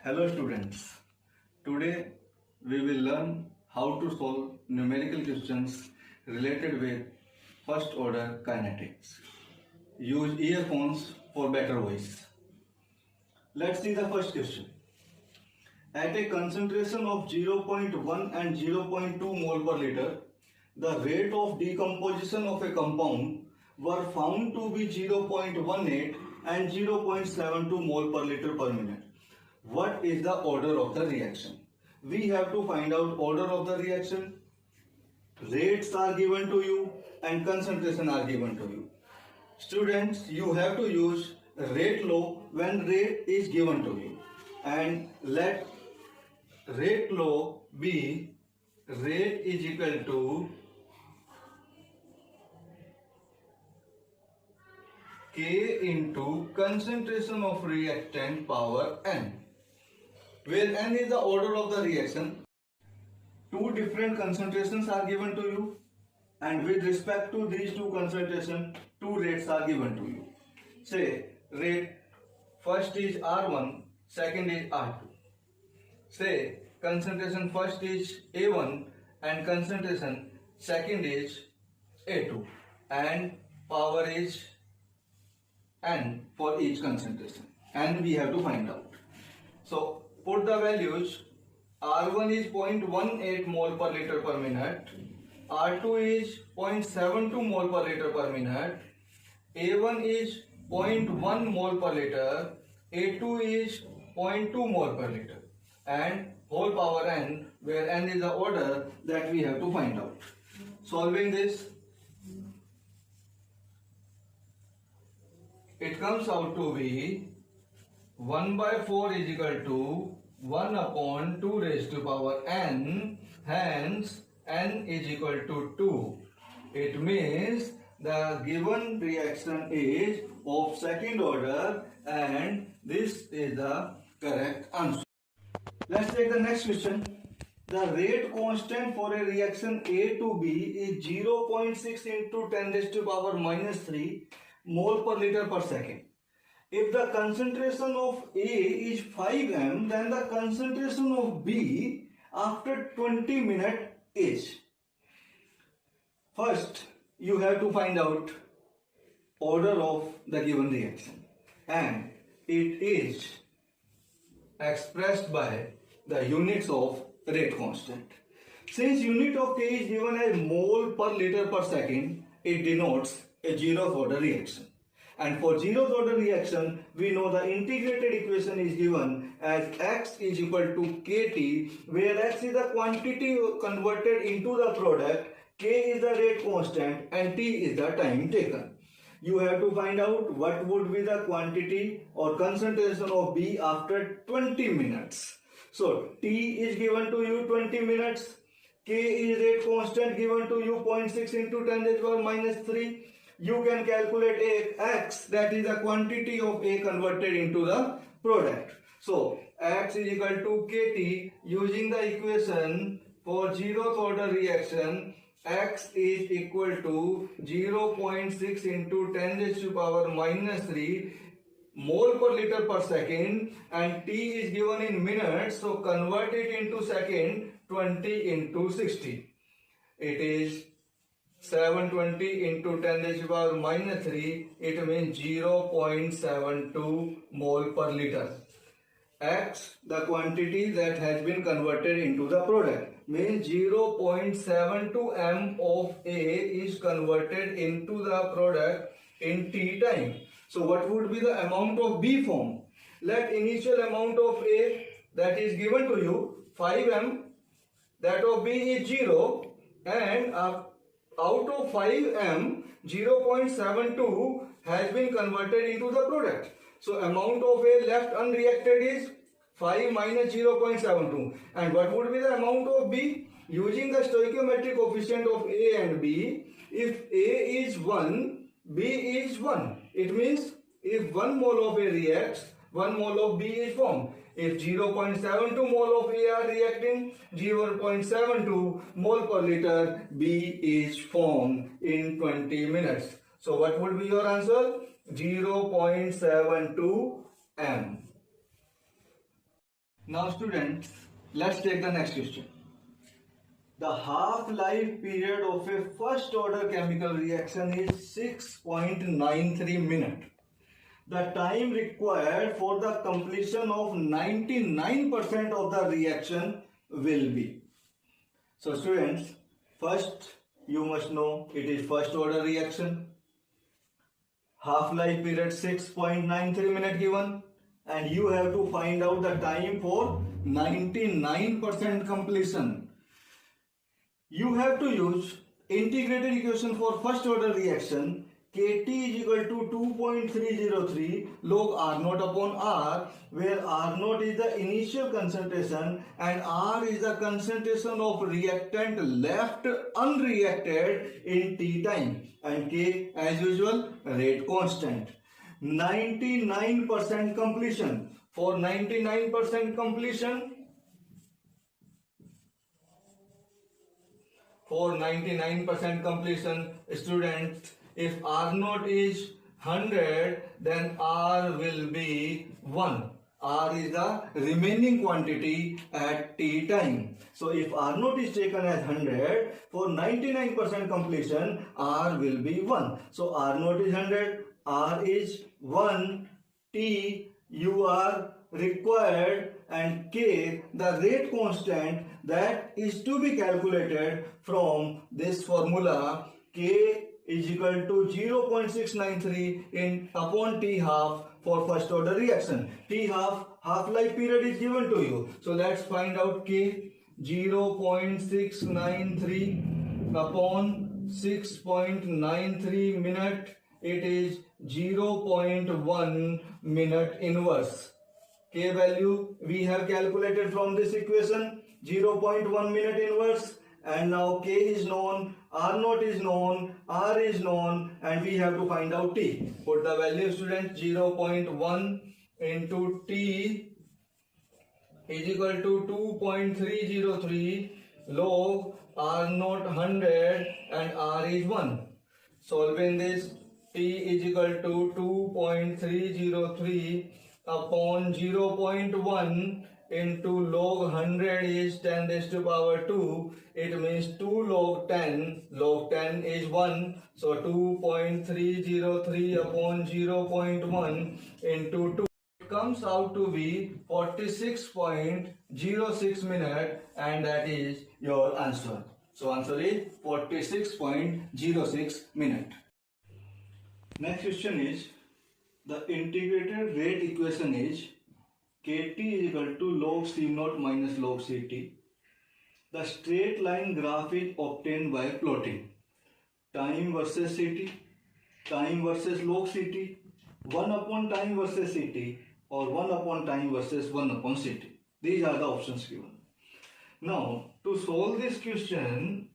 Hello students, today we will learn how to solve numerical questions related with first order kinetics. Use earphones for better voice. Let's see the first question. At a concentration of 0.1 and 0.2 mole per liter, the rate of decomposition of a compound were found to be 0.18 and 0.72 mole per liter per minute. What is the order of the reaction? We have to find out order of the reaction. Rates are given to you and concentration are given to you. Students, you have to use rate law when rate is given to you. And let rate law be rate is equal to K into concentration of reactant power N, where N is the order of the reaction. Two different concentrations are given to you, and with respect to these two concentrations, two rates are given to you. Say rate first is R1, second is R2. Say concentration first is A1 and concentration second is A2, and power is N for each concentration, and we have to find out. So put the values. R1 is 0.18 mole per liter per minute, R2 is 0.72 mole per liter per minute, A1 is 0.1 mole per liter, A2 is 0.2 mole per liter, and whole power N, where N is the order that we have to find out. Solving this, it comes out to be 1 by 4 is equal to 1 upon 2 raised to power n, hence n is equal to 2. It means the given reaction is of second order, and this is the correct answer. Let's take the next question. The rate constant for a reaction A to B is 0.6 into 10 raised to power minus 3 mole per liter per second. If the concentration of A is 5 m, then the concentration of B after 20 minutes is. First, you have to find out order of the given reaction, and it is expressed by the units of rate constant. Since unit of K is given as mole per liter per second, it denotes a zeroth order reaction. And for zeroth order reaction, we know the integrated equation is given as X is equal to Kt, where X is the quantity converted into the product, K is the rate constant, and T is the time taken. You have to find out what would be the quantity or concentration of B after 20 minutes. So T is given to you 20 minutes, K is rate constant given to you 0.6 into 10 raised to power minus 3. You can calculate X, that is the quantity of A converted into the product. So X is equal to Kt. Using the equation for zeroth order reaction, X is equal to 0.6 into 10 raised to power minus 3 mole per liter per second, and T is given in minutes, so convert it into second. 20 into 60. It is 720 into 10 raised to power minus 3, it means 0.72 mole per liter. X, the quantity that has been converted into the product, means 0.72 m of A is converted into the product in T time. So what would be the amount of B form? Let initial amount of A that is given to you 5 m, that of B is 0, and out of 5 m, 0.72 has been converted into the product. So amount of A left unreacted is 5 minus 0.72. And what would be the amount of B? Using the stoichiometric coefficient of A and B, if A is 1, B is 1. It means if 1 mole of A reacts, 1 mole of B is formed. If 0.72 mole of A are reacting, 0.72 mole per liter B is formed in 20 minutes. So what would be your answer? 0.72 m. Now students, let's take the next question. The half-life period of a first order chemical reaction is 6.93 minutes. The time required for the completion of 99% of the reaction will be. So students, first you must know it is first order reaction. Half-life period 6.93 minutes given, and you have to find out the time for 99% completion. You have to use integrated equation for first order reaction. Kt is equal to 2.303 log R0 upon R, where R0 is the initial concentration and R is the concentration of reactant left unreacted in T time, and K as usual rate constant. 99% completion. For 99% completion, students, if R0 is 100, then R will be 1. R is the remaining quantity at T time. So if R0 is taken as 100, for 99% completion, R will be 1. So R0 is 100, R is 1, T you are required, and K the rate constant that is to be calculated from this formula. K is equal to 0.693 in upon T half for first order reaction. T half-life period is given to you. So let's find out K. 0.693 upon 6.93 minute. It is 0.1 minute inverse. K value we have calculated from this equation, 0.1 minute inverse, and now K is known, R0 is known, R is known, and we have to find out T. Put the value, student. 0.1 into T is equal to 2.303 log R0 100 and R is 1. Solving this, T is equal to 2.303 upon 0.1 into log 100 is 10 raised to power 2. It means 2 log 10. Log 10 is 1. So 2.303 upon 0.1 into 2. It comes out to be 46.06 minutes, and that is your answer. So answer is 46.06 minutes. Next question is, the integrated rate equation is Kt is equal to log C0 minus log Ct. The straight line graph is obtained by plotting time versus Ct, time versus log Ct, 1 upon time versus Ct, or 1 upon time versus 1 upon Ct. These are the options given. Now, to solve this question,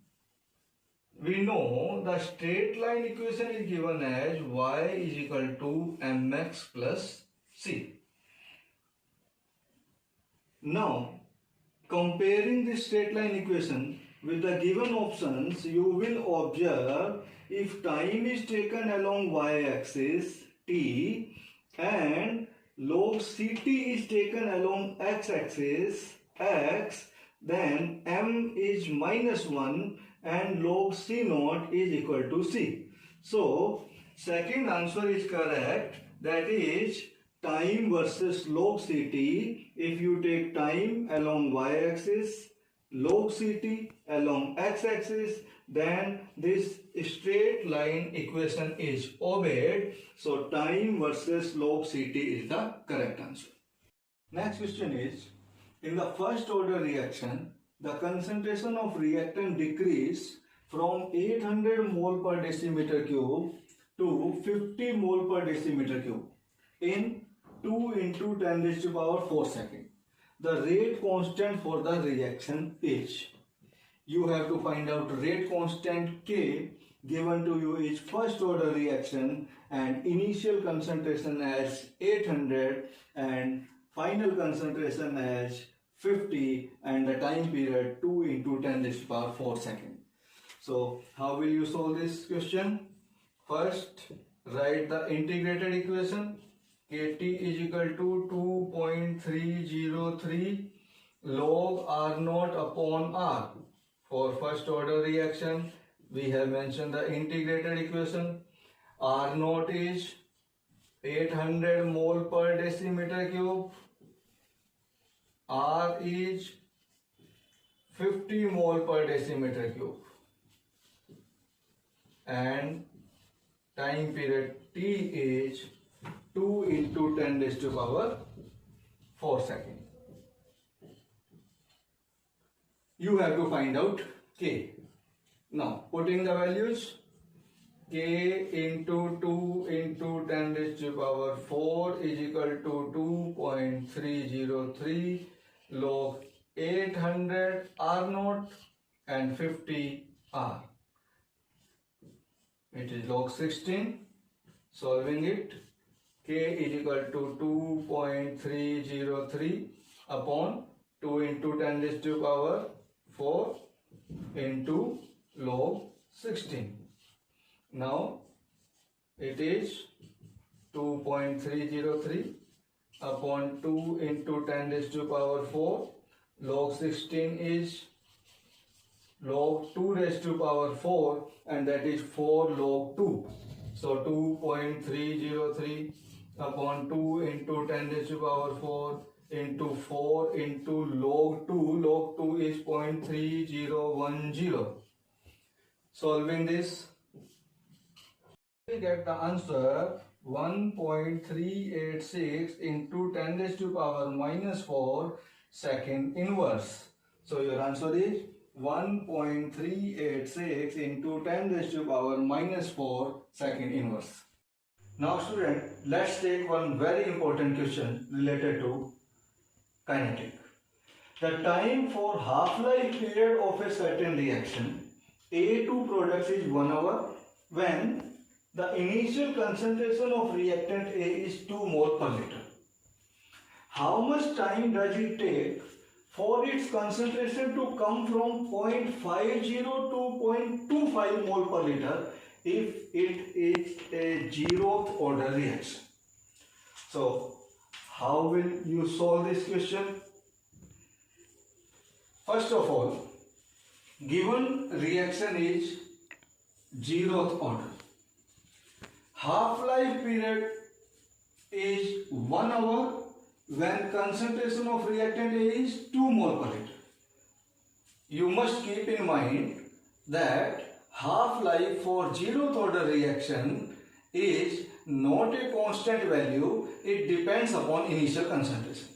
we know the straight line equation is given as y is equal to mx plus c. Now, comparing this straight line equation with the given options, you will observe if time is taken along y-axis t and log ct is taken along x-axis x, then m is minus 1 and log C0 is equal to C. So, second answer is correct, that is time versus log Ct. If you take time along y-axis, log Ct along x-axis, then this straight line equation is obeyed. So, time versus log Ct is the correct answer. Next question is, in the first order reaction, the concentration of reactant decreased from 800 mole per decimeter cube to 50 mole per decimeter cube in 2 into 10 raised to power 4 seconds. The rate constant for the reaction is, you have to find out rate constant K given to you is first order reaction and initial concentration as 800 and final concentration as 50 and the time period 2 into 10 raised to power 4 seconds. So how will you solve this question? First, write the integrated equation. Kt is equal to 2.303 log R naught upon R. For first order reaction, we have mentioned the integrated equation. R naught is 800 mole per decimeter cube. R is 50 mole per decimeter cube. And time period T is 2 into 10 raised to power 4 seconds. You have to find out K. Now, putting the values, K into 2 into 10 raised to power 4 is equal to 2.303 log 800 R naught and 50 R. It is log 16. Solving it, K is equal to 2.303 upon 2 into 10 raised to power 4 into log 16. Now it is 2.303 upon 2 into 10 raised to power 4. Log 16 is log 2 raised to power 4, and that is 4 log 2. So 2.303 upon 2 into 10 raised to power 4 into 4 into log 2. Log 2 is 0.3010. Solving this, we get the answer 1.386 into 10 raised to power minus 4 second inverse. So your answer is 1.386 into 10 raised to power minus 4 second inverse. Now student, let's take one very important question related to kinetic. The time for half-life period of a certain reaction A2 products is 1 hour when the initial concentration of reactant A is 2 mole per liter. How much time does it take for its concentration to come from 0.50 to 0.25 mole per liter if it is a zeroth order reaction? So, how will you solve this question? First of all, given reaction is zeroth order, half-life period is 1 hour when concentration of reactant A is 2 mole per liter. You must keep in mind that half-life for zeroth order reaction is not a constant value, it depends upon initial concentration.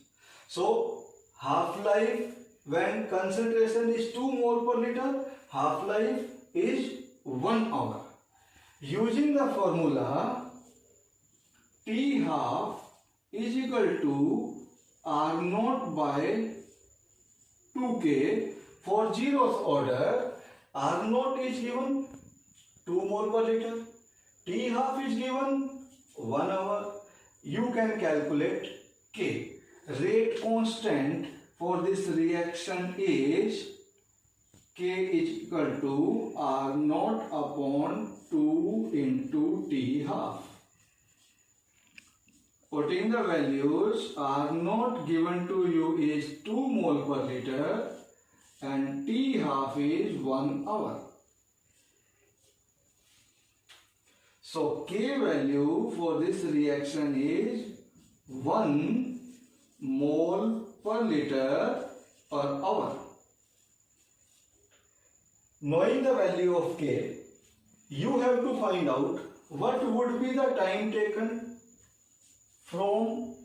So, half-life when concentration is 2 mole per liter, half-life is 1 hour. Using the formula, T half is equal to R naught by 2K. For zeroth order, R naught is given 2 mole per liter, T half is given 1 hour. You can calculate K. Rate constant for this reaction is K is equal to R naught upon 2 into T half. Putting the values, R naught given to you is 2 mole per liter and T half is 1 hour. So K value for this reaction is 1 mole per liter per hour. Knowing the value of K, you have to find out what would be the time taken from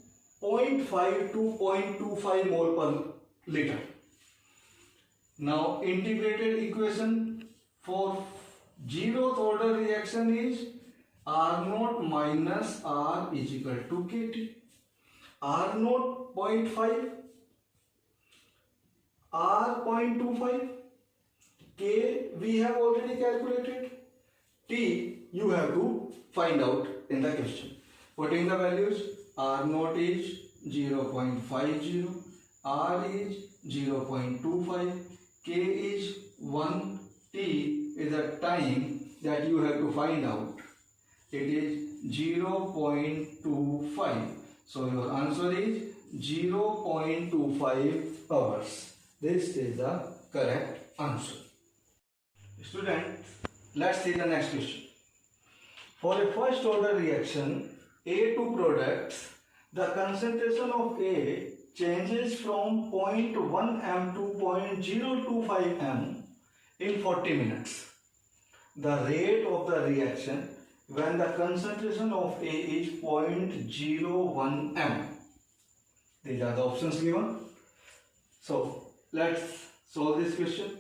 0.5 to 0.25 mole per liter. Now integrated equation for zeroth order reaction is R naught minus R is equal to Kt. R naught 0.5, R 0.25, K we have already calculated, T you have to find out in the question. Putting the values, R naught is 0.50, R is 0.25, K is 1, T is the time that you have to find out. It is 0.25. So your answer is 0.25 hours. This is the correct answer. Students, let's see the next question. For a first order reaction, A2 products, the concentration of A changes from 0.1 m to 0.025 m in 40 minutes. The rate of the reaction when the concentration of A is 0.01 m. These are the options given. So let's solve this question.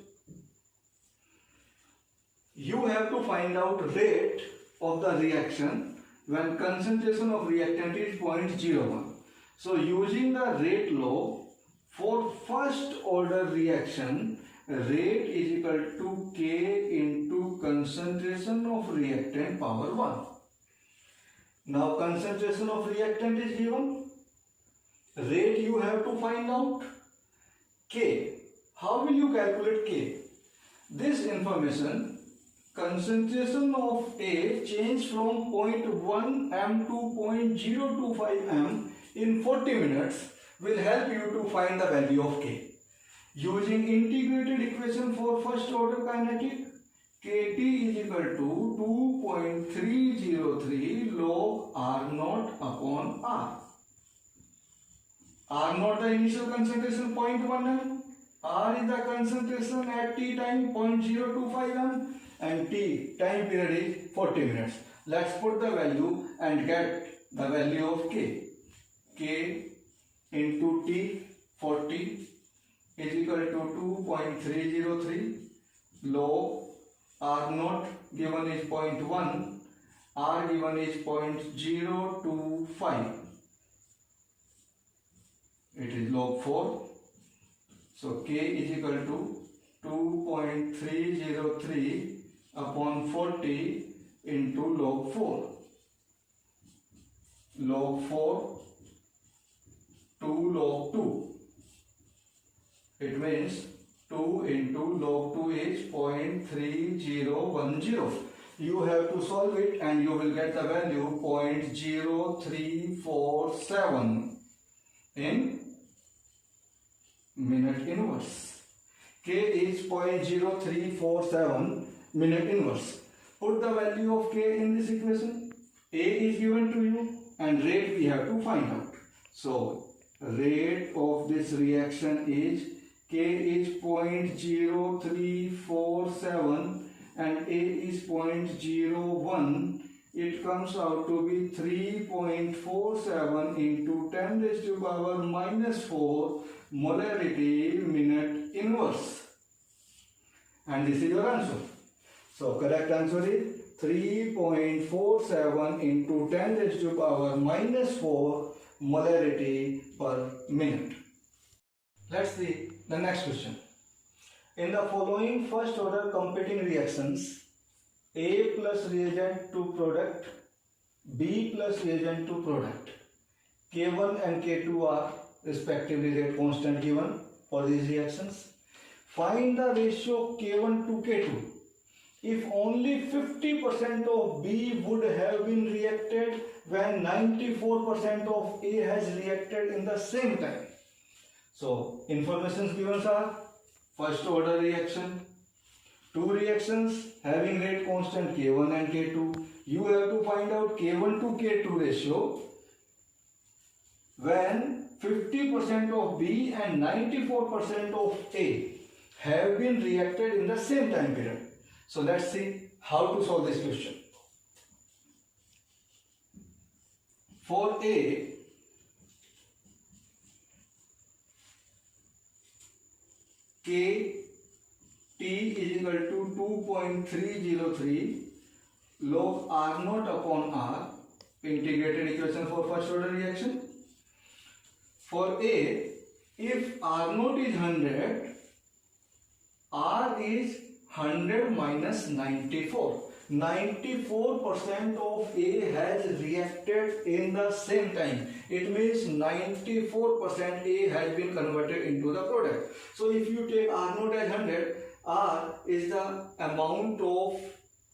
You have to find out rate of the reaction when concentration of reactant is 0.01. So using the rate law, for first order reaction, rate is equal to K into concentration of reactant power 1. Now concentration of reactant is given. Rate you have to find out. K. How will you calculate K? This information, concentration of A change from 0.1 m to 0.025 m in 40 minutes will help you to find the value of K. Using integrated equation for first order kinetic, Kt is equal to 2.303 log R0 upon R. R0 the initial concentration 0.1 m, R is the concentration at T time 0.025 m, and T time period is 40 minutes. Let's put the value and get the value of K. K into T 40 is equal to 2.303 log R0 given is 0.1, R given is 0.025. It is log 4. So K is equal to 2.303 upon 40 into log 4. Log 4 to log 2. It means 2 into log 2 is 0.3010. You have to solve it and you will get the value 0.0347 in minute inverse. K is 0.0347 minute inverse. Put the value of K in this equation. A is given to you and rate we have to find out. So rate of this reaction is K is 0.0347 and A is 0.01. It comes out to be 3.47 into 10 raised to power minus 4 molarity minute inverse. And this is your answer. So correct answer is 3.47 into 10 raised to power minus 4 molarity per minute. Let's see the next question. In the following first order competing reactions, A plus reagent to product, B plus reagent to product, K1 and K2 are respectively rate constant given for these reactions. Find the ratio K1 to K2 if only 50% of B would have been reacted when 94% of A has reacted in the same time. So informations given are first order reaction, two reactions having rate constant K1 and K2. You have to find out K1 to K2 ratio when 50% of B and 94% of A have been reacted in the same time period. So let's see how to solve this question. For A, K T is equal to 2.303 log R0 upon R, integrated equation for first order reaction. For A, if R0 is 100, R is 100 minus 94. 94% of A has reacted in the same time. It means 94% A has been converted into the product. So if you take R0 as 100, R is the amount of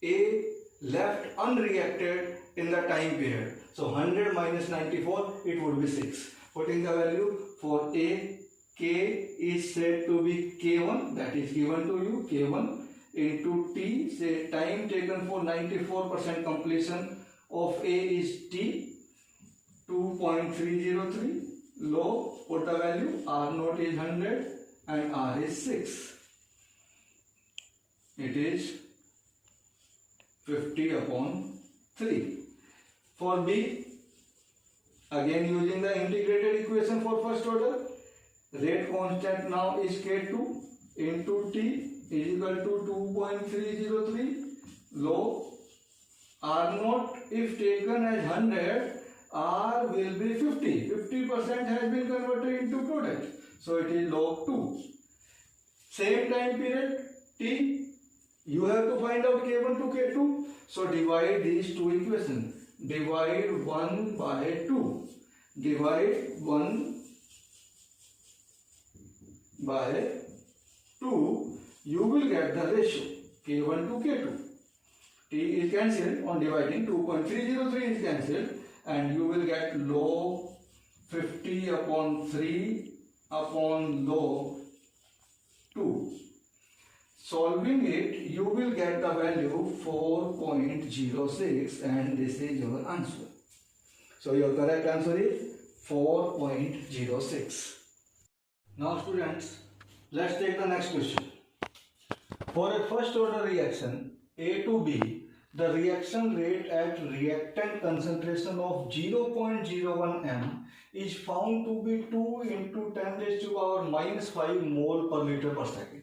A left unreacted in the time period. So 100 minus 94, it would be 6. Putting the value for A, K is said to be K1, that is given to you, K1 into T, say time taken for 94% completion of A is T, 2.303. Low, put the value, R0 is 100 and R is 6. It is 50 upon 3. For B, again using the integrated equation for first order, rate constant now is K2 into T is equal to 2.303. Low, R0 if taken as 100, R will be 50. 50% has been converted into product. So it is log 2. Same time period T, you have to find out K1 to K2. So divide these two equations. Divide 1 by 2. Divide 1 by 2. You will get the ratio K1 to K2. T is cancelled on dividing. 2.303 is cancelled. And you will get log 50 upon 3 upon log 2. Solving it, you will get the value 4.06 and this is your answer. So your correct answer is 4.06. Now students, let's take the next question. For a first order reaction A to B, the reaction rate at reactant concentration of 0.01 m is found to be 2 into 10 raised to the power minus 5 mole per liter per second.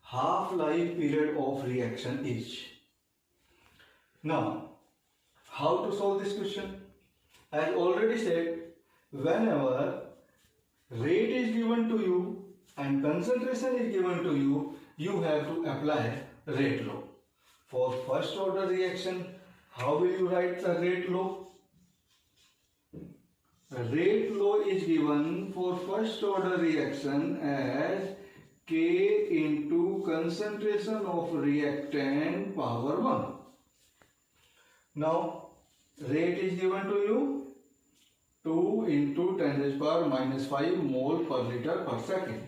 Half-life period of reaction is. Now, how to solve this question? As already said, whenever rate is given to you and concentration is given to you, you have to apply rate law. For first order reaction, how will you write the rate law? The rate law is given for first order reaction as K into concentration of reactant power 1. Now, rate is given to you 2 into 10 raised to the power minus 5 mole per liter per second.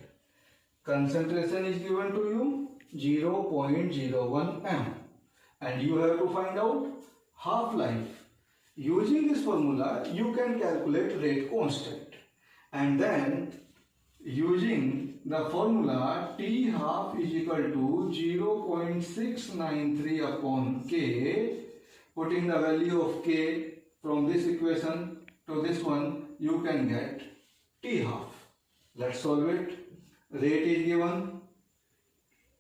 Concentration is given to you 0.01 m. And you have to find out half-life. Using this formula, you can calculate rate constant. And then, using the formula T half is equal to 0.693 upon K, putting the value of K from this equation to this one, you can get T half. Let's solve it. Rate is given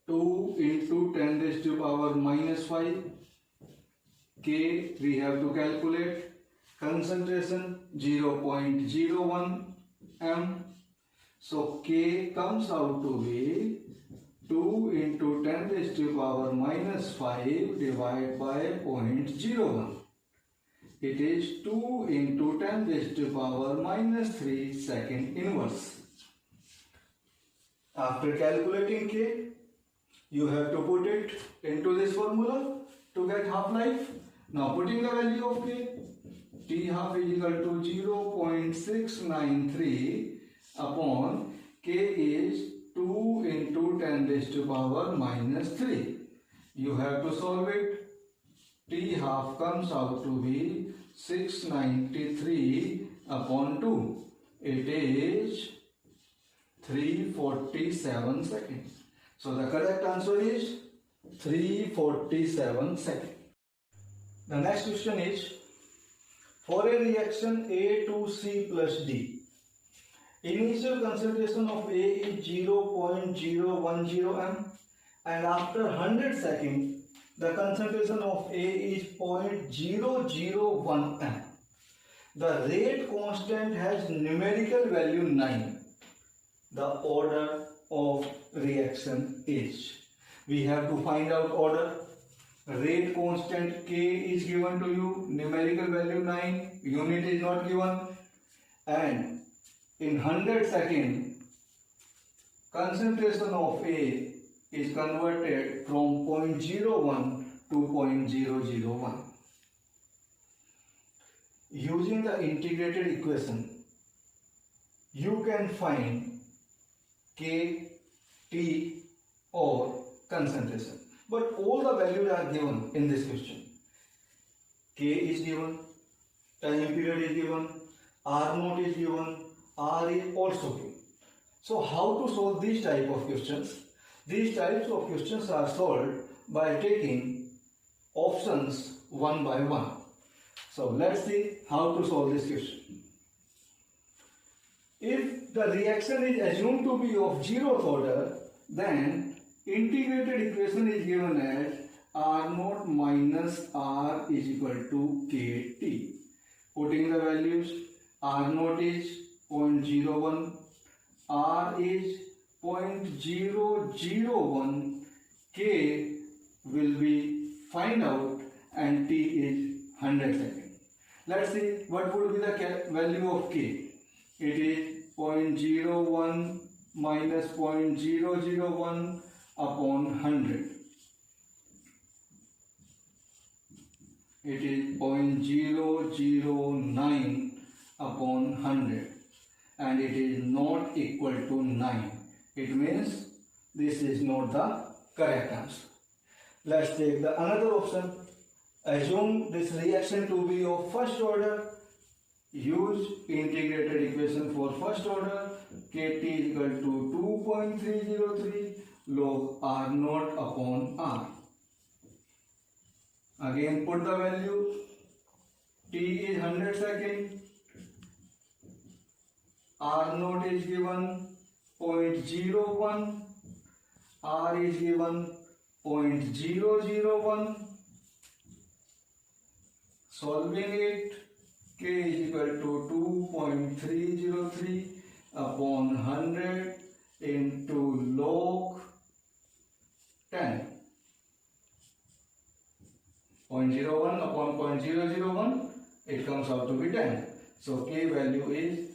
2 into 10 raised to the power minus 5. K we have to calculate. Concentration 0.01 m. So K comes out to be 2 into 10 raised to the power minus 5 divided by 0.01. It is 2 into 10 raised to the power minus 3 second inverse. After calculating K, you have to put it into this formula to get half-life. Now putting the value of K, T half is equal to 0.693 upon K is 2 into 10 raised to the power minus 3. You have to solve it. T half comes out to be 693 upon 2. It is 347 seconds. So the correct answer is 347 seconds. The next question is, for a reaction A to C plus D, initial concentration of A is 0.010 m and after 100 seconds, the concentration of A is 0.001 m. The rate constant has numerical value 9. The order of reaction is. We have to find out order. Rate constant K is given to you, numerical value 9, unit is not given, and in 100 seconds, concentration of A is converted from 0.01 to 0.001. using the integrated equation, you can find K, T or concentration. But all the values are given in this question. K is given, time period is given, R naught is given, R is also given. So how to solve these type of questions? These types of questions are solved by taking options one by one. So let's see how to solve this question. If the reaction is assumed to be of zeroth order, then integrated equation is given as R naught minus R is equal to KT. Putting the values, R naught is 0.01, R is 0.001, K will be find out and T is 100 seconds. Let's see what would be the value of K. It is 0.01 minus 0.001 upon 100. It is 0.009 upon 100 and it is not equal to 9. It means this is not the correct answer. Let's take the another option. Assume this reaction to be of first order. Use integrated equation for first order. Kt is equal to 2.303 log R naught upon R. Again put the value. T is 100 seconds. R naught is given 0.01. R is given 0.001. Solving it, K is equal to 2.303 upon 100 into log 10. 0.01 upon 0.001, it comes out to be 10. So K value is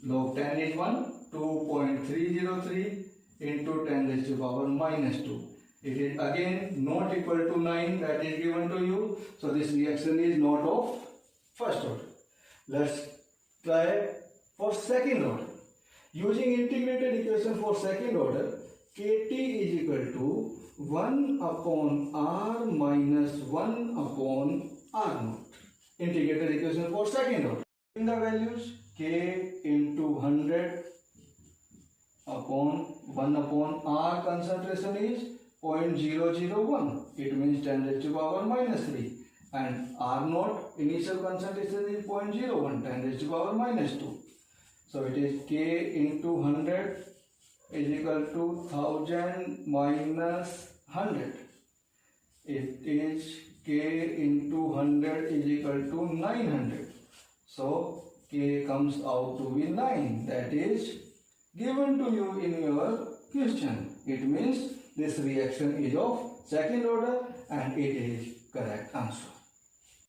log 10 is 1, 2.303 into 10 raised to power minus 2. It is again not equal to 9 that is given to you. So this reaction is not of first order. Let's try for second order. Using integrated equation for second order, Kt is equal to 1 upon R minus 1 upon R naught. Integrated equation for second order. In the values, K into 100 upon 1 upon R concentration is 0.001. It means 10 raised to power minus 3. And R naught initial concentration is 0.01, 10 raised to power minus 2. So it is K into 100 is equal to 1000 minus 100. It is K into 100 is equal to 900. So K comes out to be 9. That is given to you in your question. It means this reaction is of second order and it is correct answer.